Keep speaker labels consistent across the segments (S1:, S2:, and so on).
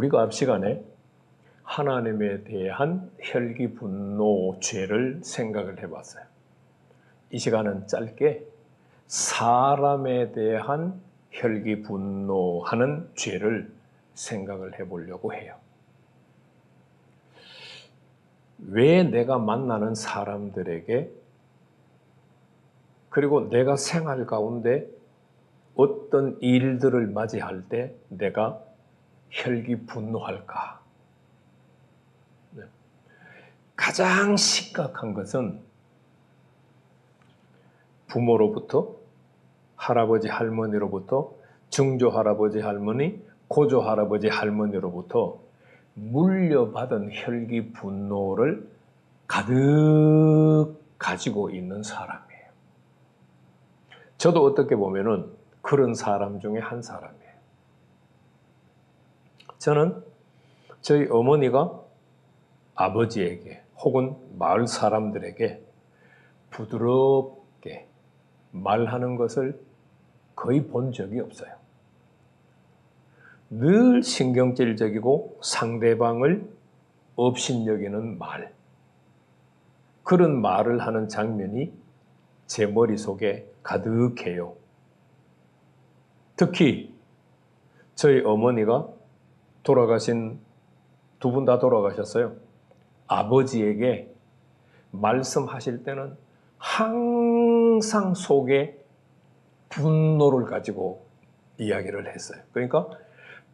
S1: 우리가 앞 시간에 하나님에 대한 혈기, 분노, 죄를 생각을 해봤어요. 이 시간은 짧게 사람에 대한 혈기, 분노하는 죄를 생각을 해보려고 해요. 왜 내가 만나는 사람들에게 그리고 내가 생활 가운데 어떤 일들을 맞이할 때 내가 혈기, 분노할까? 가장 심각한 것은 부모로부터, 할아버지, 할머니로부터, 증조 할아버지, 할머니, 고조 할아버지, 할머니로부터 물려받은 혈기, 분노를 가득 가지고 있는 사람이에요. 저도 어떻게 보면은 그런 사람 중에 한 사람이에요. 저는 저희 어머니가 아버지에게 혹은 마을 사람들에게 부드럽게 말하는 것을 거의 본 적이 없어요. 늘 신경질적이고 상대방을 업신여기는 말, 그런 말을 하는 장면이 제 머릿속에 가득해요. 특히 저희 어머니가 돌아가신, 두 분 다 돌아가셨어요. 아버지에게 말씀하실 때는 항상 속에 분노를 가지고 이야기를 했어요. 그러니까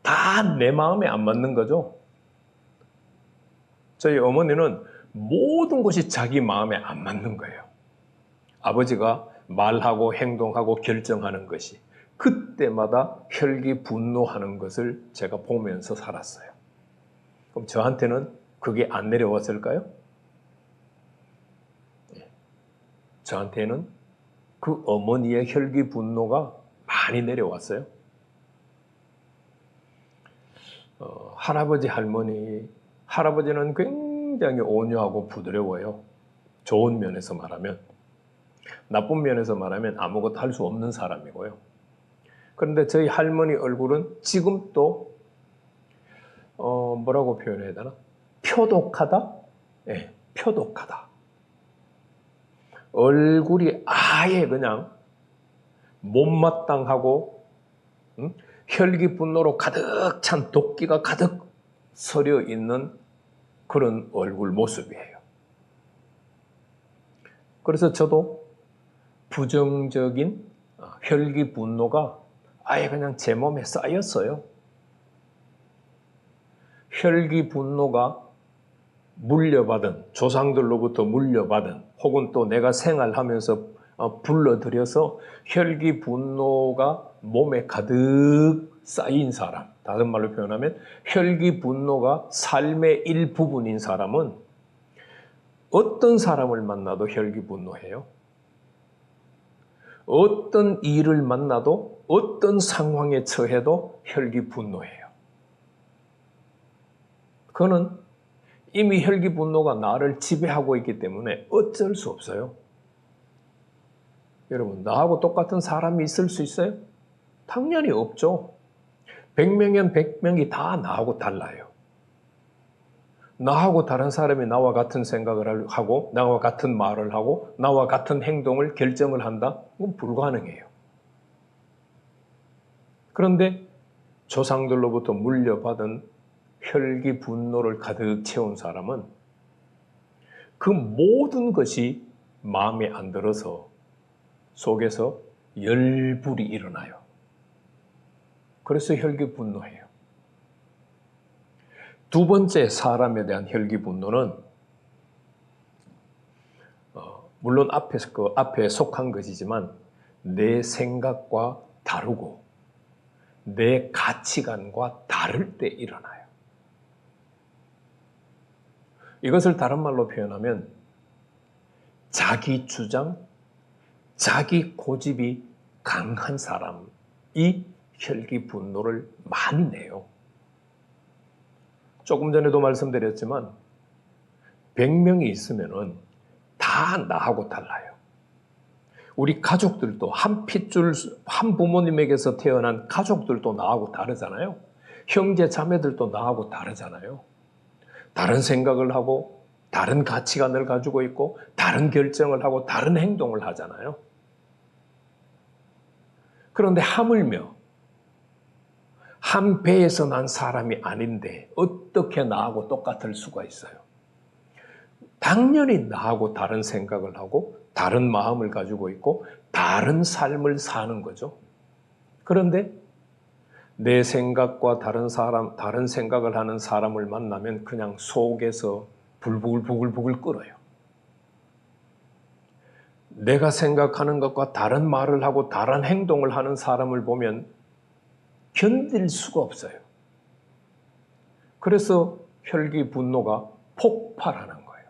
S1: 다 내 마음에 안 맞는 거죠. 저희 어머니는 모든 것이 자기 마음에 안 맞는 거예요. 아버지가 말하고 행동하고 결정하는 것이 그때마다 혈기 분노하는 것을 제가 보면서 살았어요. 그럼 저한테는 그게 안 내려왔을까요? 저한테는 그 어머니의 혈기 분노가 많이 내려왔어요. 할아버지, 할머니, 할아버지는 굉장히 온유하고 부드러워요. 좋은 면에서 말하면. 나쁜 면에서 말하면 아무것도 할 수 없는 사람이고요. 그런데 저희 할머니 얼굴은 지금 또 뭐라고 표현해야 되나? 표독하다? 네, 표독하다. 얼굴이 아예 그냥 못마땅하고 혈기 분노로 가득 찬 도끼가 가득 서려 있는 그런 얼굴 모습이에요. 그래서 저도 부정적인 혈기 분노가 아예 그냥 제 몸에 쌓였어요. 혈기 분노가 물려받은, 조상들로부터 물려받은, 혹은 또 내가 생활하면서 불러들여서 혈기 분노가 몸에 가득 쌓인 사람, 다른 말로 표현하면 혈기 분노가 삶의 일부분인 사람은 어떤 사람을 만나도 혈기 분노해요. 어떤 일을 만나도 어떤 상황에 처해도 혈기 분노해요. 그거는 이미 혈기 분노가 나를 지배하고 있기 때문에 어쩔 수 없어요. 여러분, 나하고 똑같은 사람이 있을 수 있어요? 당연히 없죠. 100명이면 100명이 다 나하고 달라요. 나하고 다른 사람이 나와 같은 생각을 하고 나와 같은 말을 하고 나와 같은 행동을 결정을 한다? 그건 불가능해요. 그런데 조상들로부터 물려받은 혈기 분노를 가득 채운 사람은 그 모든 것이 마음에 안 들어서 속에서 열불이 일어나요. 그래서 혈기 분노해요. 두 번째 사람에 대한 혈기 분노는 물론 앞에 속한 것이지만 내 생각과 다르고 내 가치관과 다를 때 일어나요. 이것을 다른 말로 표현하면 자기 주장, 자기 고집이 강한 사람이 혈기 분노를 많이 내요. 조금 전에도 말씀드렸지만 100명이 있으면은 다 나하고 달라요. 우리 가족들도 한 핏줄, 한 부모님에게서 태어난 가족들도 나하고 다르잖아요. 형제 자매들도 나하고 다르잖아요. 다른 생각을 하고 다른 가치관을 가지고 있고 다른 결정을 하고 다른 행동을 하잖아요. 그런데 하물며 한 배에서 난 사람이 아닌데 어떻게 나하고 똑같을 수가 있어요? 당연히 나하고 다른 생각을 하고 다른 마음을 가지고 있고 다른 삶을 사는 거죠. 그런데 내 생각과 다른 생각을 하는 사람을 만나면 그냥 속에서 부글부글 끓어요. 내가 생각하는 것과 다른 말을 하고 다른 행동을 하는 사람을 보면 견딜 수가 없어요. 그래서 혈기 분노가 폭발하는 거예요.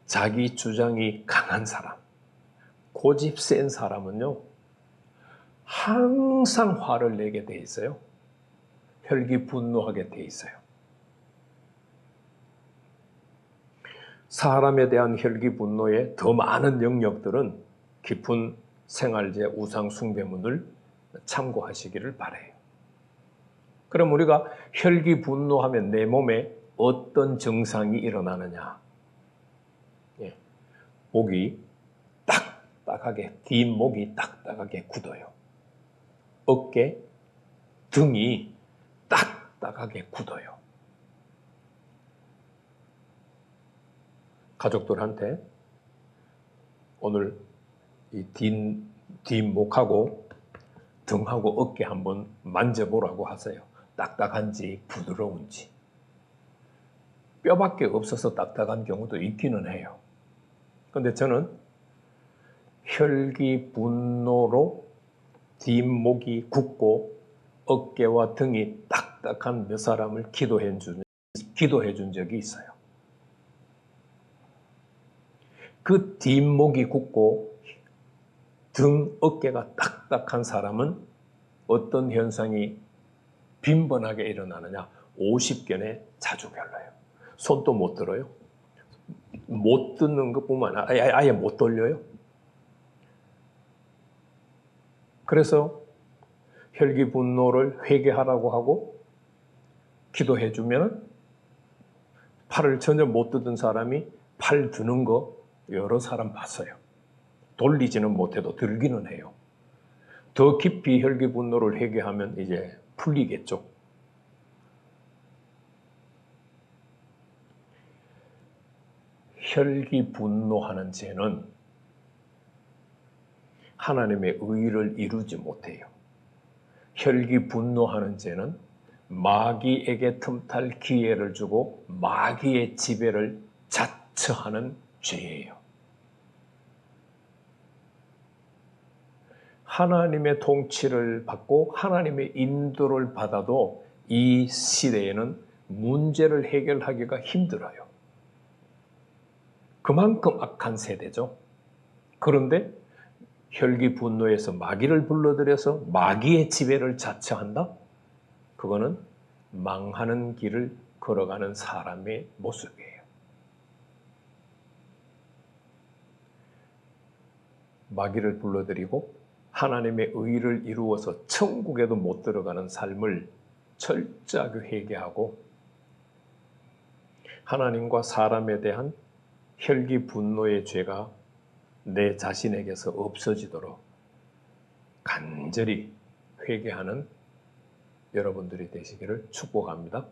S1: 자기 주장이 강한 사람, 고집 센 사람은요, 항상 화를 내게 돼 있어요. 혈기 분노하게 돼 있어요. 사람에 대한 혈기 분노의 더 많은 영역들은 깊은 생활제 우상 숭배문을 참고하시기를 바라요. 그럼 우리가 혈기 분노하면 내 몸에 어떤 증상이 일어나느냐? 목이 딱딱하게, 뒷목이 딱딱하게 굳어요. 어깨, 등이 딱딱하게 굳어요. 가족들한테 오늘 이 뒷목하고 등하고 어깨 한번 만져보라고 하세요. 딱딱한지 부드러운지. 뼈밖에 없어서 딱딱한 경우도 있기는 해요. 그런데 저는 혈기 분노로 뒷목이 굳고 어깨와 등이 딱딱한 몇 사람을 기도해 준 적이 있어요. 그 뒷목이 굳고 등, 어깨가 딱딱한 사람은 어떤 현상이 빈번하게 일어나느냐? 50견에 자주 별로요. 손도 못 들어요. 못 듣는 것뿐만 아니라 아예 못 돌려요. 그래서 혈기 분노를 회개하라고 하고 기도해 주면 팔을 전혀 못 듣는 사람이 팔 드는 거 여러 사람 봤어요. 돌리지는 못해도 들기는 해요. 더 깊이 혈기 분노를 회개하면 이제 풀리겠죠. 혈기 분노하는 죄는 하나님의 의를 이루지 못해요. 혈기 분노하는 죄는 마귀에게 틈탈 기회를 주고 마귀의 지배를 자처하는 죄예요. 하나님의 통치를 받고 하나님의 인도를 받아도 이 시대에는 문제를 해결하기가 힘들어요. 그만큼 악한 세대죠. 그런데 혈기 분노에서 마귀를 불러들여서 마귀의 지배를 자처한다? 그거는 망하는 길을 걸어가는 사람의 모습이에요. 마귀를 불러들이고 하나님의 의를 이루어서 천국에도 못 들어가는 삶을 철저하게 회개하고 하나님과 사람에 대한 혈기 분노의 죄가 내 자신에게서 없어지도록 간절히 회개하는 여러분들이 되시기를 축복합니다.